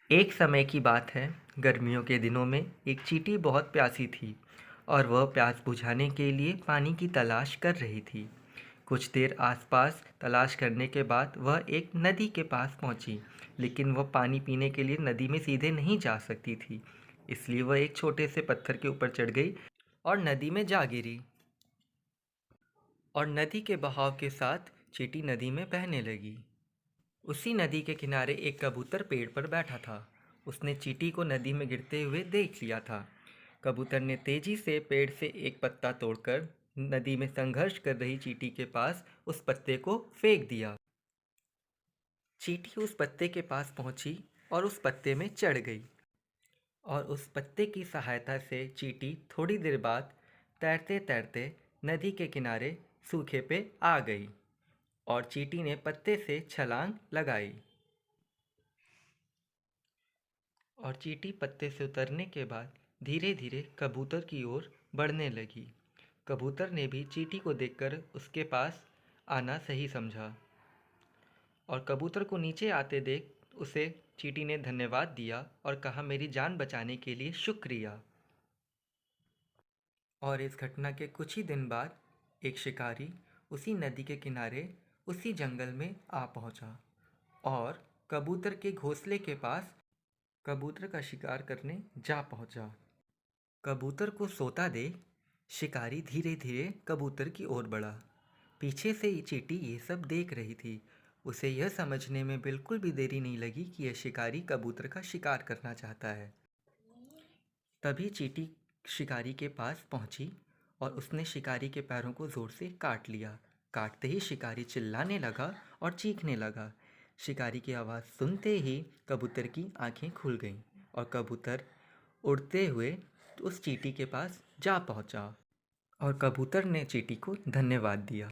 एक समय की बात है, गर्मियों के दिनों में एक चींटी बहुत प्यासी थी और वह प्यास बुझाने के लिए पानी की तलाश कर रही थी। कुछ देर आसपास तलाश करने के बाद वह एक नदी के पास पहुंची, लेकिन वह पानी पीने के लिए नदी में सीधे नहीं जा सकती थी। इसलिए वह एक छोटे से पत्थर के ऊपर चढ़ गई और नदी में जा गिरी। और नदी के बहाव के साथ चींटी नदी में बहने लगी। उसी नदी के किनारे एक कबूतर पेड़ पर बैठा था। उसने चींटी को नदी में गिरते हुए देख लिया था। कबूतर ने तेजी से पेड़ से एक पत्ता तोड़कर नदी में संघर्ष कर रही चींटी के पास उस पत्ते को फेंक दिया। चींटी उस पत्ते के पास पहुंची और उस पत्ते में चढ़ गई, और उस पत्ते की सहायता से चींटी थोड़ी देर बाद तैरते तैरते नदी के किनारे सूखे पे आ गई और चींटी ने पत्ते से छलांग लगाई। और चींटी पत्ते से उतरने के बाद धीरे धीरे कबूतर की ओर बढ़ने लगी। कबूतर ने भी चींटी को देखकर उसके पास आना सही समझा, और कबूतर को नीचे आते देख उसे चींटी ने धन्यवाद दिया और कहा, मेरी जान बचाने के लिए शुक्रिया। और इस घटना के कुछ ही दिन बाद एक शिकारी उसी नदी के किनारे उसी जंगल में आ पहुंचा और कबूतर के घोंसले के पास कबूतर का शिकार करने जा पहुंचा। कबूतर को सोता देख शिकारी धीरे धीरे कबूतर की ओर बढ़ा। पीछे से ही चींटी ये सब देख रही थी। उसे यह समझने में बिल्कुल भी देरी नहीं लगी कि यह शिकारी कबूतर का शिकार करना चाहता है। तभी चींटी शिकारी के पास पहुंची और उसने शिकारी के पैरों को ज़ोर से काट लिया। काटते ही शिकारी चिल्लाने लगा और चीखने लगा। शिकारी की आवाज़ सुनते ही कबूतर की आंखें खुल गईं और कबूतर उड़ते हुए उस चींटी के पास जा पहुंचा और कबूतर ने चींटी को धन्यवाद दिया।